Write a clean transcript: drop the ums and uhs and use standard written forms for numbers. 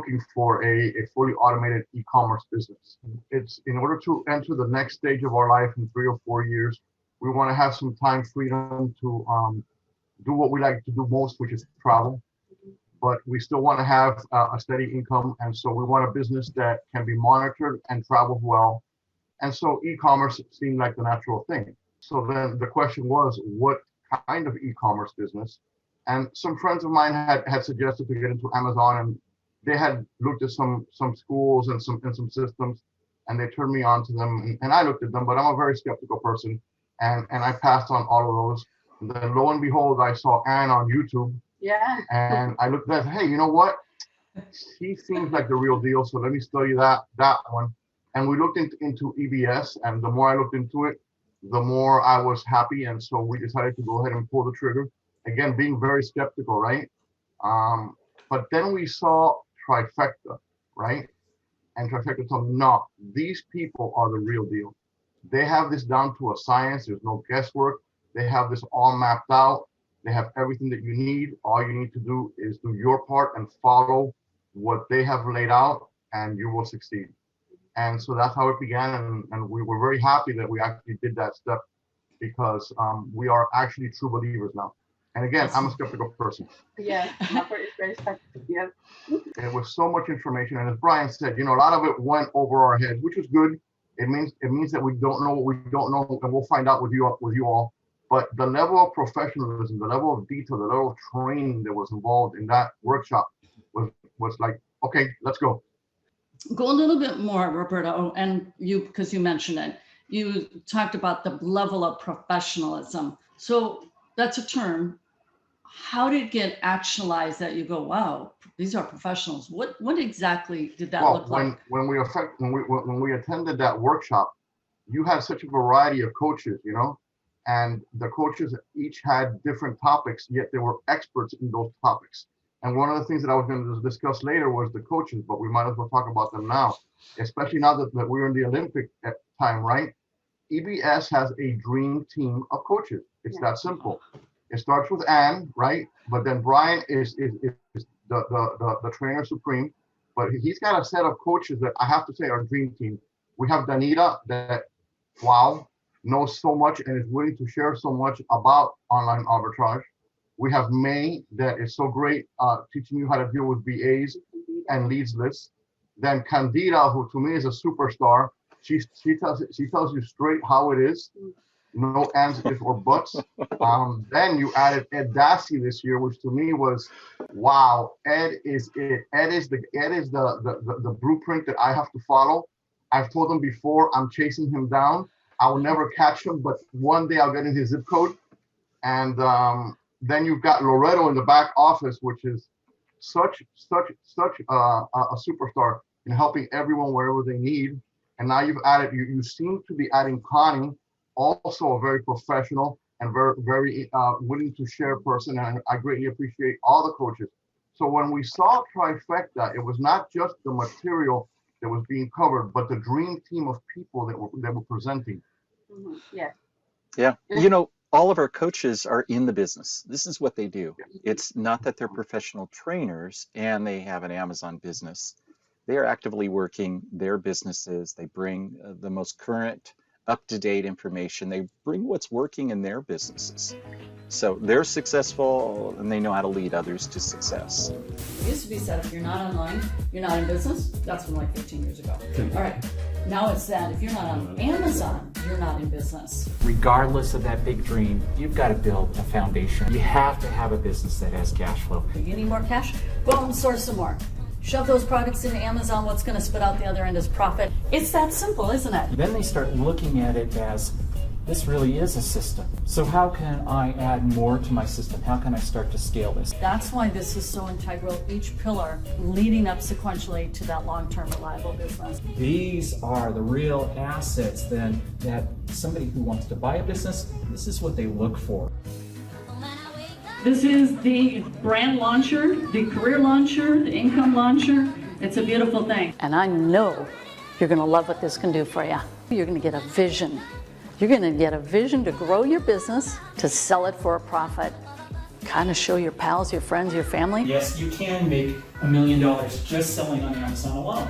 looking for a fully automated e-commerce business. It's in order to enter the next stage of our life in 3 or 4 years, we want to have some time freedom to do what we like to do most, which is travel. But we still want to have a steady income. And so we want a business that can be monitored and travels well. And so e-commerce seemed like the natural thing. So then the question was, what kind of e-commerce business? And some friends of mine had suggested to get into Amazon, and they had looked at some schools and some systems, and they turned me on to them. And I looked at them, but I'm a very skeptical person, and I passed on all of those. And then lo and behold, I saw Ann on YouTube. Yeah. And I looked at, hey, you know what? She seems like the real deal. So let me study that one. And we looked into EBS, and the more I looked into it, the more I was happy. And so we decided to go ahead and pull the trigger. Again, being very skeptical, right? But then we saw Trifecta, right? And Trifecta told me, no, these people are the real deal. They have this down to a science. There's no guesswork. They have this all mapped out. They have everything that you need. All you need to do is do your part and follow what they have laid out, and you will succeed. And so that's how it began. And we were very happy that we actually did that step, because we are actually true believers now. And again, I'm a skeptical person. Yeah, it's very skeptical. Yeah. It was so much information. And as Brian said, a lot of it went over our heads, which was good. It means that we don't know what we don't know, and we'll find out with you all. But the level of professionalism, the level of detail, the level of training that was involved in that workshop was like, okay, let's go. Go a little bit more, Roberto, and you, because you mentioned it, you talked about the level of professionalism. So that's a term. How did it get actualized that you go, wow, these are professionals? What exactly did that look like? When we attended that workshop, you had such a variety of coaches, and the coaches each had different topics, yet they were experts in those topics. And one of the things that I was going to discuss later was the coaches, but we might as well talk about them now, especially now that we're in the Olympic time, right? EBS has a dream team of coaches. It's that simple. It starts with Ann, right? But then Brian is the trainer supreme, but he's got a set of coaches that I have to say are dream team. We have Danita that, wow, knows so much and is willing to share so much about online arbitrage. We have May that is so great teaching you how to deal with VAs and leads lists. Then Candida, who to me is a superstar, she tells you straight how it is, no ands, ifs, or buts. Then you added Ed Dassey this year, which to me was, wow, Ed is it. Ed is the blueprint that I have to follow. I've told him before, I'm chasing him down. I will never catch him, but one day I'll get in his zip code. And then you've got Loretto in the back office, which is such a superstar in helping everyone wherever they need. And now you've added, you seem to be adding Connie, also a very professional and very willing to share person. And I greatly appreciate all the coaches. So when we saw Trifecta, it was not just the material that was being covered, but the dream team of people that were presenting. Mm-hmm. Yeah. Yeah. All of our coaches are in the business. This is what they do. It's not that they're professional trainers and they have an Amazon business. They are actively working their businesses. They bring the most current, up-to-date information. They bring what's working in their businesses. So they're successful and they know how to lead others to success. It used to be said, if you're not online, you're not in business. That's from like 15 years ago. All right. Now it's that if you're not on Amazon, you're not in business. Regardless of that big dream, you've got to build a foundation. You have to have a business that has cash flow. You need more cash? Go out and source some more. Shove those products into Amazon. What's going to spit out the other end is profit. It's that simple, isn't it? Then they start looking at it as, this really is a system. So how can I add more to my system? How can I start to scale this? That's why this is so integral, each pillar leading up sequentially to that long-term reliable business. These are the real assets then that somebody who wants to buy a business, this is what they look for. This is the brand launcher, the career launcher, the income launcher. It's a beautiful thing. And I know you're going to love what this can do for you. You're going to get a vision. You're going to get a vision to grow your business, to sell it for a profit. kind of show your pals, your friends, your family? Yes, you can make $1 million just selling on Amazon alone.